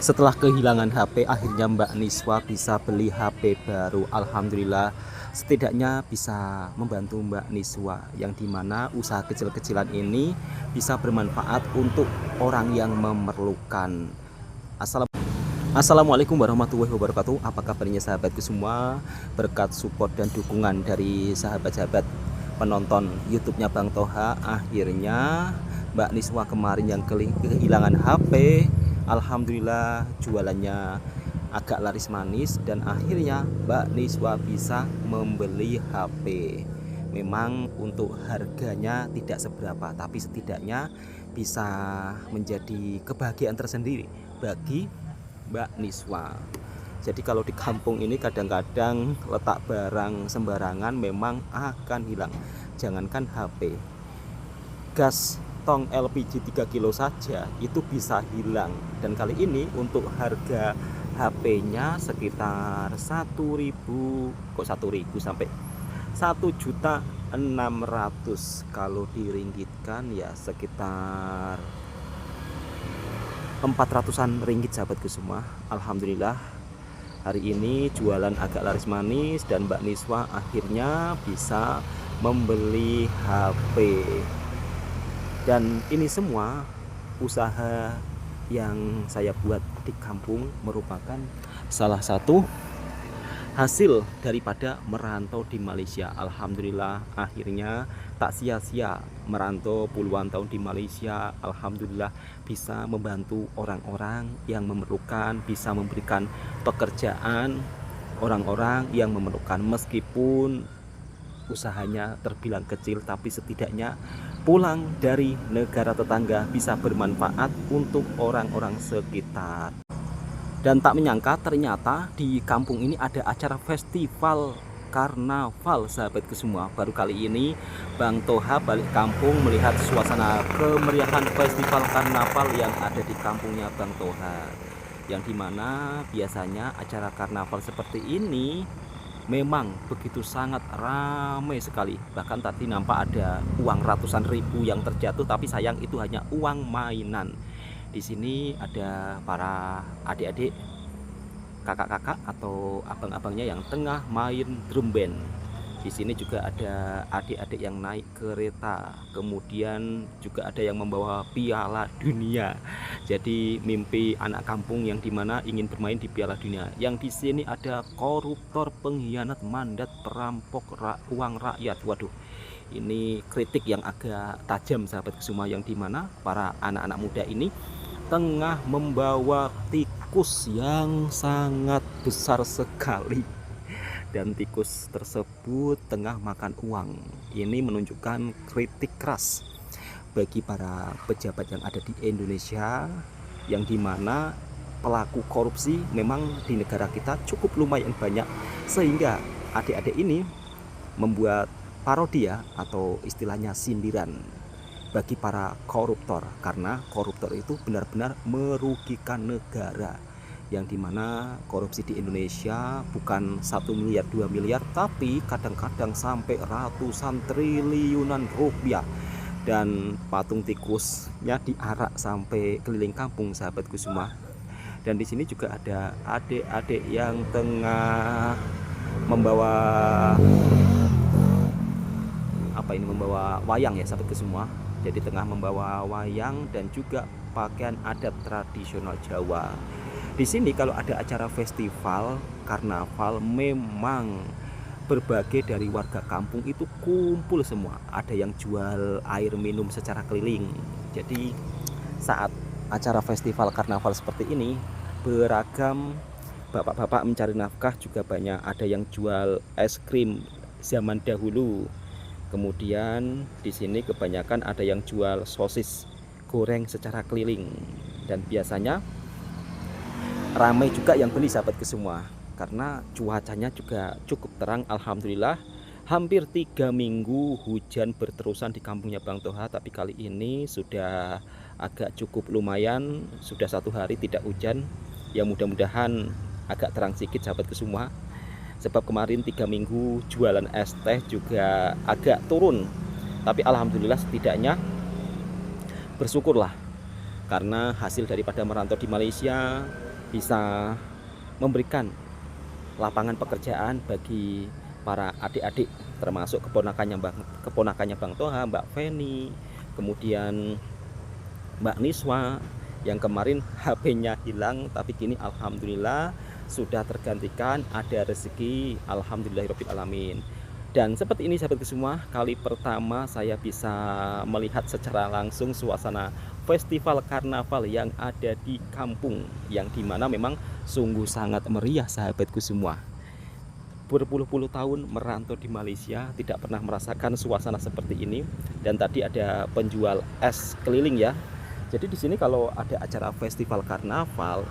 Setelah kehilangan HP, akhirnya Mbak Niswa bisa beli HP baru. Alhamdulillah, setidaknya bisa membantu Mbak Niswa, yang dimana usaha kecil-kecilan ini bisa bermanfaat untuk orang yang memerlukan. Assalamualaikum warahmatullahi wabarakatuh. Apa kabarnya sahabatku semua? Berkat support dan dukungan dari sahabat-sahabat penonton YouTube-nya Bang Toha, akhirnya Mbak Niswa kemarin yang kehilangan HP, alhamdulillah jualannya agak laris manis dan akhirnya Mbak Niswa bisa membeli HP. Memang untuk harganya tidak seberapa, tapi setidaknya bisa menjadi kebahagiaan tersendiri bagi Mbak Niswa. Jadi kalau di kampung ini kadang-kadang letak barang sembarangan memang akan hilang. Jangankan HP, gas tong LPG 3 kilo saja itu bisa hilang. Dan kali ini untuk harga HP-nya sekitar 1.000, kok 1.000 sampai 1.600.000, kalau diringgitkan ya sekitar 400-an ringgit sahabatku semua. Alhamdulillah hari ini jualan agak laris manis dan Mbak Niswa akhirnya bisa membeli HP. Dan ini semua usaha yang saya buat di kampung merupakan salah satu hasil daripada merantau di Malaysia. Alhamdulillah akhirnya tak sia-sia merantau puluhan tahun di Malaysia. Alhamdulillah bisa membantu orang-orang yang memerlukan, bisa memberikan pekerjaan orang-orang yang memerlukan. Meskipun usahanya terbilang kecil, tapi setidaknya pulang dari negara tetangga bisa bermanfaat untuk orang-orang sekitar. Dan tak menyangka ternyata di kampung ini ada acara festival karnaval sahabatku semua. Baru kali ini Bang Toha balik kampung melihat suasana kemeriahan festival karnaval yang ada di kampungnya Bang Toha, yang dimana biasanya acara karnaval seperti ini memang begitu sangat ramai sekali. Bahkan tadi nampak ada uang ratusan ribu yang terjatuh, tapi sayang itu hanya uang mainan. Di sini ada para adik-adik, kakak-kakak atau abang-abangnya yang tengah main drum band. Di sini juga ada adik-adik yang naik kereta, kemudian juga ada yang membawa piala dunia. Jadi mimpi anak kampung yang dimana ingin bermain di piala dunia. Yang di sini ada koruptor, pengkhianat, mandat, perampok uang rakyat. Waduh, ini kritik yang agak tajam sahabat semua, yang dimana para anak-anak muda ini tengah membawa tikus yang sangat besar sekali, dan tikus tersebut tengah makan uang. Ini menunjukkan kritik keras bagi para pejabat yang ada di Indonesia, yang dimana pelaku korupsi memang di negara kita cukup lumayan banyak, sehingga adik-adik ini membuat parodia atau istilahnya sindiran bagi para koruptor, karena koruptor itu benar-benar merugikan negara, yang dimana korupsi di Indonesia bukan 1 miliar 2 miliar, tapi kadang-kadang sampai ratusan triliunan rupiah. Dan patung tikusnya diarak sampai keliling kampung sahabatku semua. Dan di sini juga ada adik-adik yang tengah membawa membawa wayang ya sahabatku semua. Jadi tengah membawa wayang dan juga pakaian adat tradisional Jawa. Di sini kalau ada acara festival karnaval memang berbagai dari warga kampung itu kumpul semua. Ada yang jual air minum secara keliling. Jadi saat acara festival karnaval seperti ini, beragam bapak-bapak mencari nafkah juga banyak. Ada yang jual es krim zaman dahulu. Kemudian di sini kebanyakan ada yang jual sosis goreng secara keliling, dan biasanya ramai juga yang beli sahabatku semua, karena cuacanya juga cukup terang. Alhamdulillah hampir 3 minggu hujan berterusan di kampungnya Bang Toha, tapi kali ini sudah agak cukup lumayan, sudah 1 hari tidak hujan. Ya mudah-mudahan agak terang sedikit sahabatku semua, sebab kemarin 3 minggu jualan es teh juga agak turun. Tapi alhamdulillah setidaknya bersyukurlah, karena hasil daripada merantau di Malaysia bisa memberikan lapangan pekerjaan bagi para adik-adik, termasuk keponakannya Bang Toha, Mbak Feni, kemudian Mbak Niswa yang kemarin HP-nya hilang, tapi kini alhamdulillah sudah tergantikan, ada rezeki, alhamdulillahirabbil alamin. Dan seperti ini sahabatku semua, kali pertama saya bisa melihat secara langsung suasana festival karnaval yang ada di kampung, yang dimana memang sungguh sangat meriah sahabatku semua. Berpuluh-puluh tahun merantau di Malaysia, tidak pernah merasakan suasana seperti ini. Dan tadi ada penjual es keliling ya. Jadi di sini kalau ada acara festival karnaval,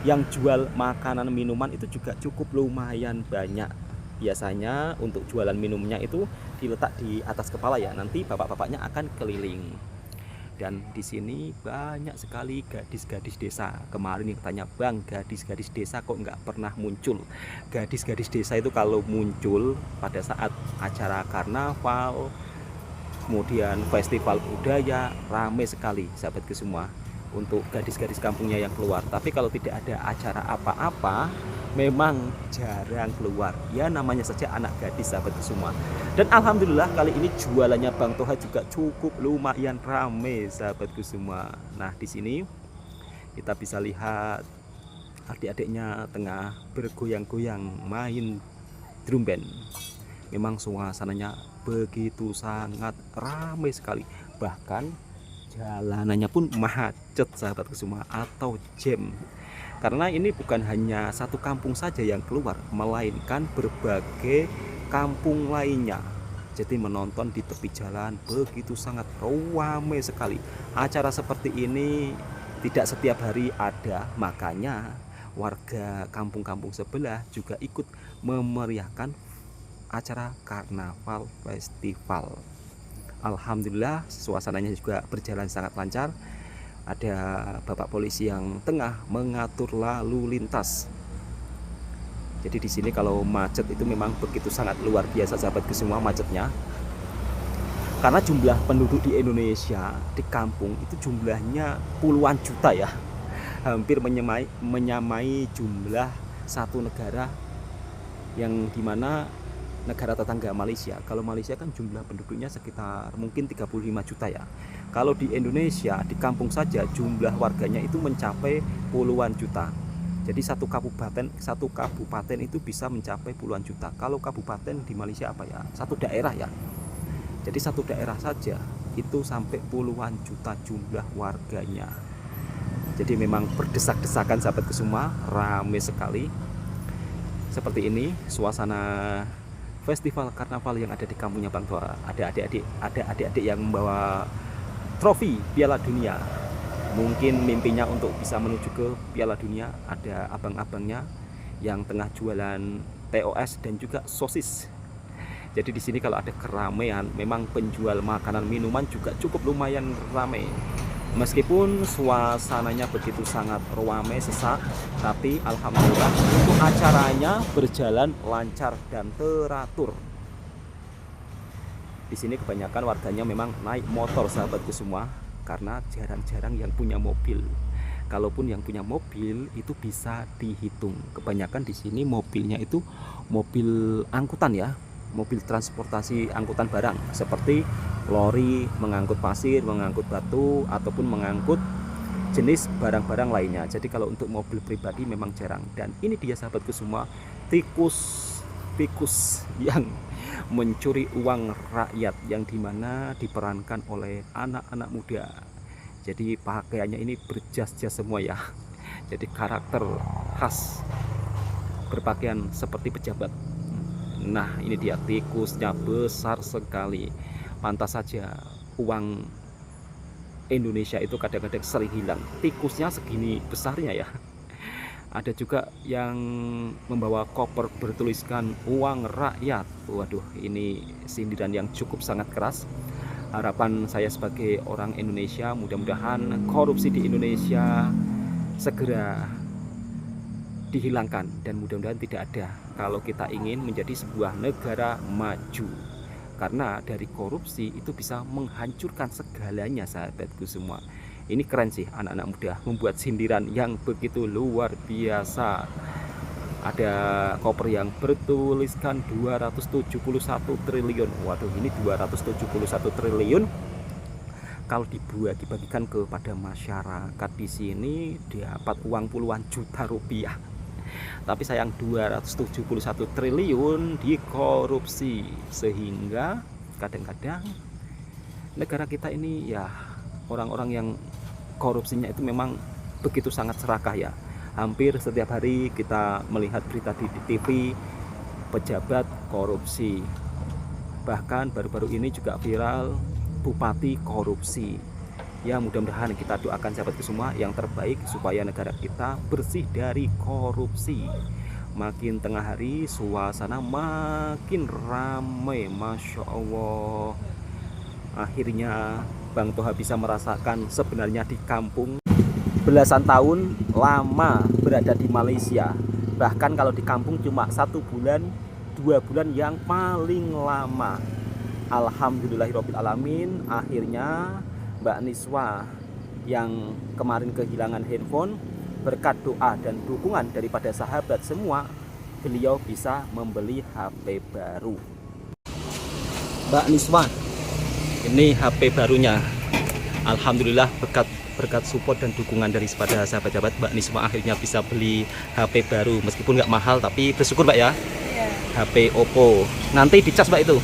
yang jual makanan minuman itu juga cukup lumayan banyak. Biasanya untuk jualan minumnya itu diletak di atas kepala ya, nanti bapak-bapaknya akan keliling. Dan di sini banyak sekali gadis-gadis desa. Kemarin yang tanya, Bang, gadis-gadis desa kok nggak pernah muncul? Gadis-gadis desa itu kalau muncul pada saat acara karnaval, kemudian festival budaya, rame sekali sahabatku semua untuk gadis-gadis kampungnya yang keluar. Tapi kalau tidak ada acara apa-apa, memang jarang keluar. Ya namanya saja anak gadis sahabatku semua. Dan alhamdulillah kali ini jualannya Bang Toha juga cukup lumayan rame sahabatku semua. Nah, di sini kita bisa lihat adik-adiknya tengah bergoyang-goyang main drum band. Memang suasananya begitu sangat ramai sekali. Bahkan jalanannya pun macet sahabatku semua, atau jam. Karena ini bukan hanya satu kampung saja yang keluar, melainkan berbagai kampung lainnya. Jadi menonton di tepi jalan begitu sangat ramai sekali. Acara seperti ini tidak setiap hari ada, makanya warga kampung-kampung sebelah juga ikut memeriahkan acara karnaval festival. Alhamdulillah suasananya juga berjalan sangat lancar. Ada bapak polisi yang tengah mengatur lalu lintas. Jadi di sini kalau macet itu memang begitu sangat luar biasa sahabatku semua macetnya. Karena jumlah penduduk di Indonesia di kampung itu jumlahnya puluhan juta ya. Hampir menyamai jumlah satu negara yang dimana negara tetangga Malaysia. Kalau Malaysia kan jumlah penduduknya sekitar mungkin 35 juta ya. Kalau di Indonesia, di kampung saja jumlah warganya itu mencapai puluhan juta. Jadi satu kabupaten itu bisa mencapai puluhan juta. Kalau kabupaten di Malaysia apa ya? Satu daerah ya. Jadi satu daerah saja itu sampai puluhan juta jumlah warganya. Jadi memang berdesak-desakan sahabatku semua, ramai sekali. Seperti ini suasana festival karnaval yang ada di kampungnya Bang Toha. Ada adik-adik yang membawa trofi Piala Dunia. Mungkin mimpinya untuk bisa menuju ke Piala Dunia. Ada abang-abangnya yang tengah jualan TOS dan juga sosis. Jadi di sini kalau ada keramaian, memang penjual makanan minuman juga cukup lumayan ramai. Meskipun suasananya begitu sangat ramai sesak, tapi alhamdulillah untuk acaranya berjalan lancar dan teratur. Di sini kebanyakan warganya memang naik motor sahabatku semua, karena jarang-jarang yang punya mobil. Kalaupun yang punya mobil itu bisa dihitung. Kebanyakan di sini mobilnya itu mobil angkutan ya, mobil transportasi angkutan barang seperti lori mengangkut pasir, mengangkut batu, ataupun mengangkut jenis barang-barang lainnya. Jadi kalau untuk mobil pribadi memang jarang. Dan ini dia sahabatku semua, tikus yang mencuri uang rakyat, yang dimana diperankan oleh anak-anak muda. Jadi pakaiannya ini berjas-jas semua ya. Jadi karakter khas berpakaian seperti pejabat. Nah ini dia, tikusnya besar sekali. Pantas saja uang Indonesia itu kadang-kadang sering hilang. Tikusnya segini besarnya ya. Ada juga yang membawa koper bertuliskan uang rakyat. Waduh, ini sindiran yang cukup sangat keras. Harapan saya sebagai orang Indonesia, mudah-mudahan korupsi di Indonesia segera dihilangkan dan mudah-mudahan tidak ada kalau kita ingin menjadi sebuah negara maju. Karena dari korupsi itu bisa menghancurkan segalanya sahabatku semua. Ini keren sih, anak-anak muda membuat sindiran yang begitu luar biasa. Ada koper yang bertuliskan 271 triliun. Waduh, ini 271 triliun kalau dibagikan kepada masyarakat di sini dapat uang puluhan juta rupiah. Tapi sayang 271 triliun dikorupsi, sehingga kadang-kadang negara kita ini ya orang-orang yang korupsinya itu memang begitu sangat serakah ya. Hampir setiap hari kita melihat berita di TV pejabat korupsi. Bahkan baru-baru ini juga viral bupati korupsi. Ya, mudah-mudahan kita doakan sahabatku semua yang terbaik supaya negara kita bersih dari korupsi. Makin tengah hari suasana makin ramai, Masya Allah. Akhirnya Bang Toha bisa merasakan sebenarnya di kampung belasan tahun lama berada di Malaysia. Bahkan kalau di kampung cuma 1 bulan 2 bulan yang paling lama. Alhamdulillahirobbilalamin, akhirnya Mbak Niswa yang kemarin kehilangan handphone, berkat doa dan dukungan daripada sahabat semua, beliau bisa membeli HP baru. Mbak Niswa, ini HP barunya. Alhamdulillah berkat support dan dukungan dari sahabat-sahabat, Mbak Niswa akhirnya bisa beli HP baru. Meskipun nggak mahal, tapi bersyukur Mbak ya. HP Oppo. Nanti dicas Mbak itu.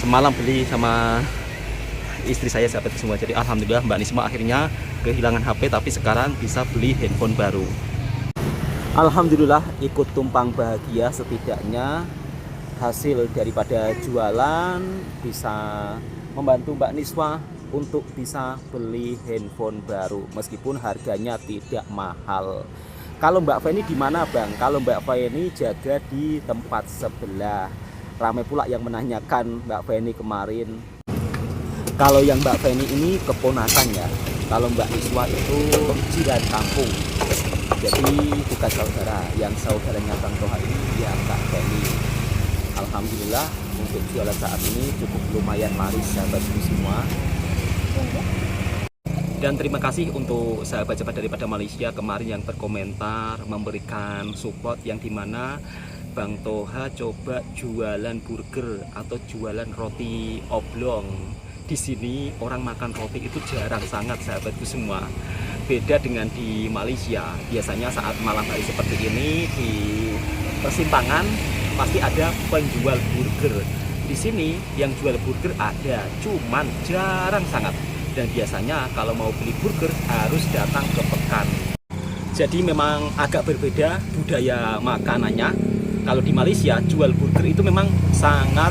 Semalam beli sama istri saya sahabat semua. Jadi alhamdulillah Mbak Niswa akhirnya kehilangan HP tapi sekarang bisa beli handphone baru. Alhamdulillah ikut tumpang bahagia, setidaknya hasil daripada jualan bisa membantu Mbak Niswa untuk bisa beli handphone baru meskipun harganya tidak mahal. Kalau Mbak Feni di mana Bang? Kalau Mbak Feni jaga di tempat sebelah. Ramai pula yang menanyakan Mbak Feni kemarin. Kalau yang Mbak Feni ini keponakannya, kalau Mbak Niswa itu jiran kampung. Jadi bukan saudara, yang saudaranya Bang Toha ini ya Mbak Feni. Alhamdulillah untuk jualan saat ini cukup lumayan laris sahabatku semua. Dan terima kasih untuk sahabat-sahabat daripada Malaysia kemarin yang berkomentar, memberikan support, yang dimana Bang Toha coba jualan burger atau jualan roti oblong. Di sini orang makan roti itu jarang sangat sahabatku semua. Beda dengan di Malaysia, biasanya saat malam hari seperti ini di persimpangan pasti ada penjual burger. Di sini yang jual burger ada, cuman jarang sangat. Dan biasanya kalau mau beli burger harus datang ke Pekan. Jadi memang agak berbeda budaya makanannya. Kalau di Malaysia jual burger itu memang sangat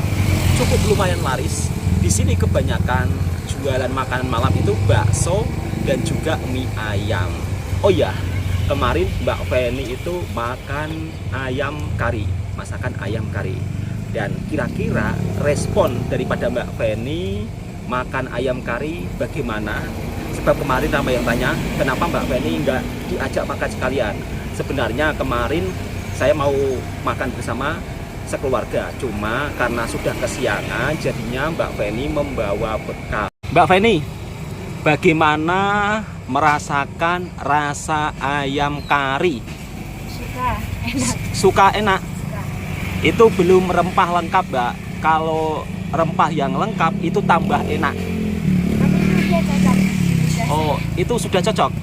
cukup lumayan laris. Di sini kebanyakan jualan makanan malam itu bakso dan juga mie ayam. Oh ya, kemarin Mbak Feni itu makan ayam kari, masakan ayam kari. Dan kira-kira respon daripada Mbak Feni makan ayam kari bagaimana? Sebab kemarin ramai yang tanya kenapa Mbak Feni nggak diajak makan sekalian. Sebenarnya kemarin saya mau makan bersama sekeluarga, cuma karena sudah kesiangan jadinya Mbak Feni membawa bekal. Mbak Feni, bagaimana merasakan rasa ayam kari? Suka, enak. Itu belum rempah lengkap Mbak. Kalau rempah yang lengkap itu tambah enak. Oh, itu sudah cocok?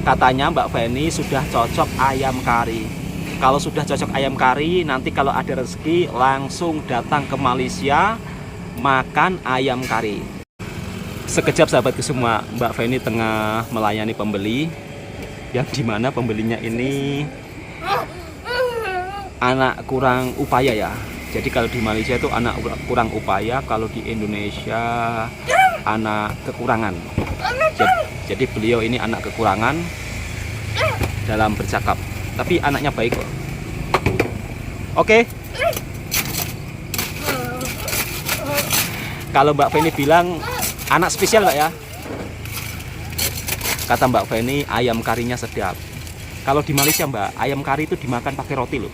Katanya Mbak Feni sudah cocok ayam kari. Kalau sudah cocok ayam kari, nanti kalau ada rezeki langsung datang ke Malaysia makan ayam kari. Sekejap sahabatku semua, Mbak Feni tengah melayani pembeli, yang dimana pembelinya ini anak kurang upaya ya. Jadi kalau di Malaysia itu anak kurang upaya, kalau di Indonesia anak kekurangan. Jadi beliau ini anak kekurangan dalam bercakap, tapi anaknya baik kok. Oke. Kalau Mbak Feni bilang anak spesial Mbak ya. Kata Mbak Feni ayam karinya sedap. Kalau di Malaysia Mbak, ayam kari itu dimakan pakai roti loh.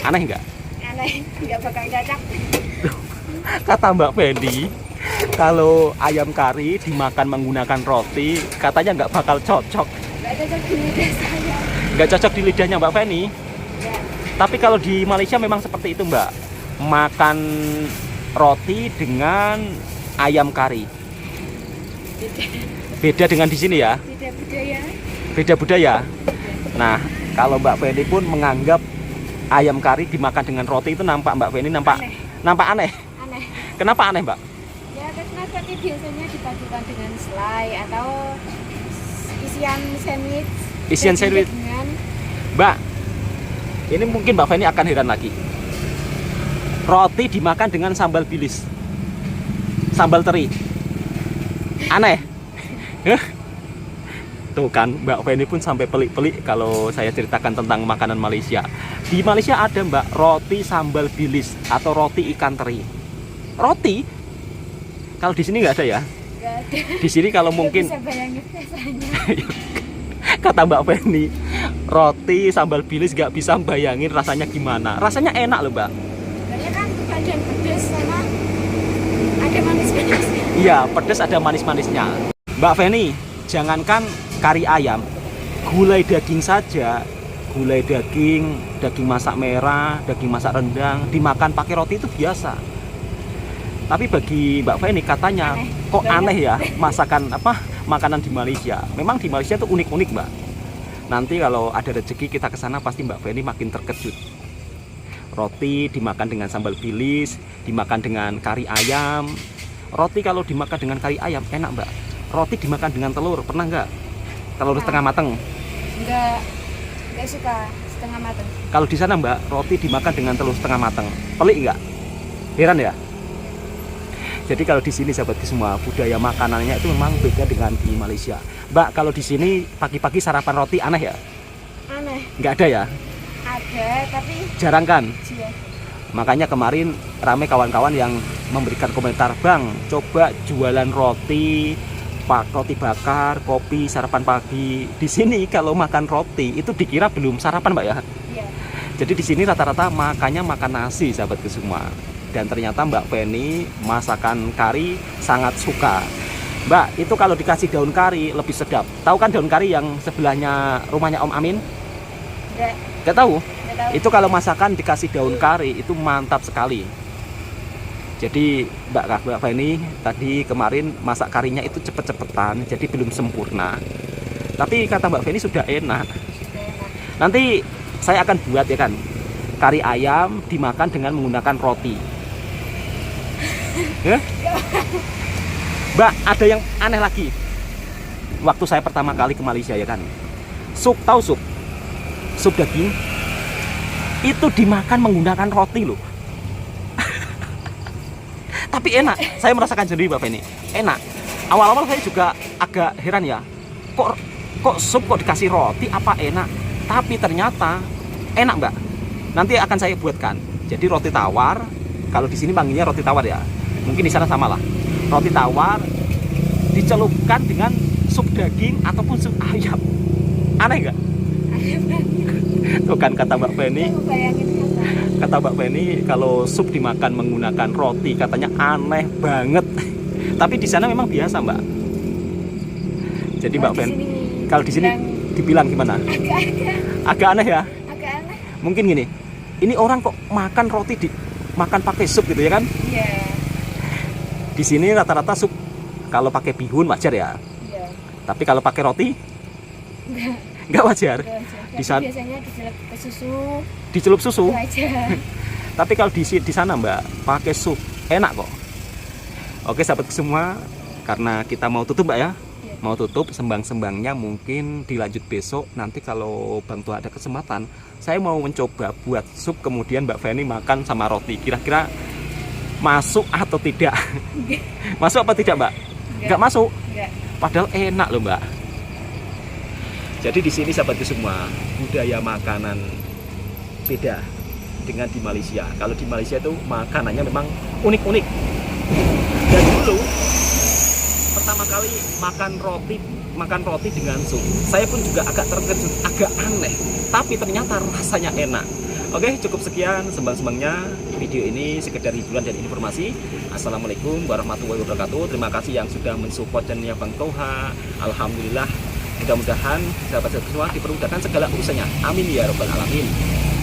Aneh nggak? Aneh, nggak bakal cocok. Kata Mbak Feni, kalau ayam kari dimakan menggunakan roti, katanya nggak bakal cocok. Nggak cocok di lidah saya. Nggak cocok di lidahnya Mbak Feni. Ya. Tapi kalau di Malaysia memang seperti itu Mbak. Makan roti dengan ayam kari. Beda dengan di sini ya. Beda budaya. Beda budaya. Nah, kalau Mbak Feni pun menganggap ayam kari dimakan dengan roti itu nampak Mbak Feni nampak aneh. Aneh. Kenapa aneh Mbak? Ya karena roti biasanya dipadukan dengan selai atau isian sandwich. Isian sandwich. Dengan Mbak, ini mungkin Mbak Feni akan heran lagi. Roti dimakan dengan sambal bilis, sambal teri. Aneh. Tuh kan Mbak Feni pun sampai pelik-pelik kalau saya ceritakan tentang makanan Malaysia. Di Malaysia ada Mbak roti sambal bilis atau roti ikan teri. Roti? Kalau di sini nggak ada ya? nggak ada. Di sini kalau mungkin Bisa bayangin rasanya. kata Mbak Feni, roti sambal bilis nggak bisa bayangin rasanya gimana. Rasanya enak loh Mbak. Soalnya kan bagian pedas sama ada manis-manisnya. Iya, pedas ada manis-manisnya. Mbak Feni, jangankan kari ayam, gulai daging saja, gulai daging, daging masak merah, daging masak rendang, dimakan pakai roti itu biasa. Tapi bagi Mbak Feni katanya Aneh. kok aneh ya masakan makanan di Malaysia. Memang di Malaysia itu unik-unik Mbak. Nanti kalau ada rezeki kita ke sana pasti Mbak Feni makin terkejut. Roti dimakan dengan sambal bilis, dimakan dengan kari ayam. Roti kalau dimakan dengan kari ayam enak Mbak. Roti dimakan dengan telur, pernah nggak? Telur setengah mateng. Nggak suka setengah matang. Kalau di sana Mbak, roti dimakan dengan telur setengah mateng. Pelik nggak? Heran ya? Jadi kalau di sini sahabatku semua, budaya makanannya itu memang beda dengan di Malaysia. Mbak, kalau di sini pagi-pagi sarapan roti aneh ya? Aneh. Nggak ada ya? Ada tapi Jarang kan? iya. Makanya kemarin rame kawan-kawan yang memberikan komentar, Bang, coba jualan roti, roti bakar, kopi, sarapan pagi. Di sini kalau makan roti itu dikira belum sarapan Mbak ya? Iya. Jadi di sini rata-rata makannya makan nasi sahabatku semua. Dan ternyata Mbak Feni masakan kari sangat suka. Mbak, itu kalau dikasih daun kari lebih sedap. Tahu kan daun kari yang sebelahnya rumahnya Om Amin? Nggak tahu? Nggak tahu. Itu kalau masakan dikasih daun kari itu mantap sekali. Jadi Mbak Feni tadi kemarin masak karinya itu cepet-cepetan, jadi belum sempurna. Tapi kata Mbak Feni sudah enak. Nanti saya akan buat ya kan, kari ayam dimakan dengan menggunakan roti. Ya? Mbak, ada yang aneh lagi. Waktu saya pertama kali ke Malaysia ya kan, sup, tahu sup? Sup daging itu dimakan menggunakan roti loh. Tapi enak, saya merasakan sendiri Mbak Feni, enak. Awal-awal saya juga agak heran ya, kok sup kok dikasih roti, apa enak? Tapi ternyata enak Mbak. Nanti akan saya buatkan. Jadi roti tawar, kalau di sini panggilnya roti tawar ya, mungkin di sana sama lah. Roti tawar dicelupkan dengan sup daging ataupun sup ayam. Aneh nggak? Aneh banget. Tuh kan kata Mbak Feni. Aku bayangin Kata Mbak Feni kalau sup dimakan menggunakan roti katanya aneh banget. Tapi di sana memang biasa Mbak. Jadi Mbak Feni, kalau di sini dibilang gimana? Agak aneh ya. Agak aneh. Mungkin gini, ini orang kok makan roti makan pakai sup gitu ya kan? Iya. Di sini rata-rata sup kalau pakai bihun wajar ya. Iya. Tapi kalau pakai roti nggak wajar. Di sana biasanya dicelup ke susu. Dicelup susu. Itu aja. Tapi kalau di sana Mbak pakai sup enak kok. Oke sahabat semua, karena kita mau tutup Mbak ya. Iya. Mau tutup, sembang-sembangnya mungkin dilanjut besok. Nanti kalau Bang Tua ada kesempatan, saya mau mencoba buat sup kemudian Mbak Feni makan sama roti. Kira-kira masuk atau tidak? Masuk apa tidak Mbak? Nggak masuk. Nggak. Padahal enak loh Mbak. Jadi di sini sahabatku semua, budaya makanan beda dengan di Malaysia. Kalau di Malaysia itu makanannya memang unik-unik. Dan dulu pertama kali makan roti dengan sup, saya pun juga agak terkejut, agak aneh. Tapi ternyata rasanya enak. Oke, cukup sekian sembang-sembangnya. Video ini sekedar hiburan dan informasi. Assalamualaikum warahmatullahi wabarakatuh. Terima kasih yang sudah mensupport channelnya Bang Toha. Alhamdulillah, mudah-mudahan sahabat-sahabat semua dipermudahkan segala urusannya. Amin ya robbal alamin.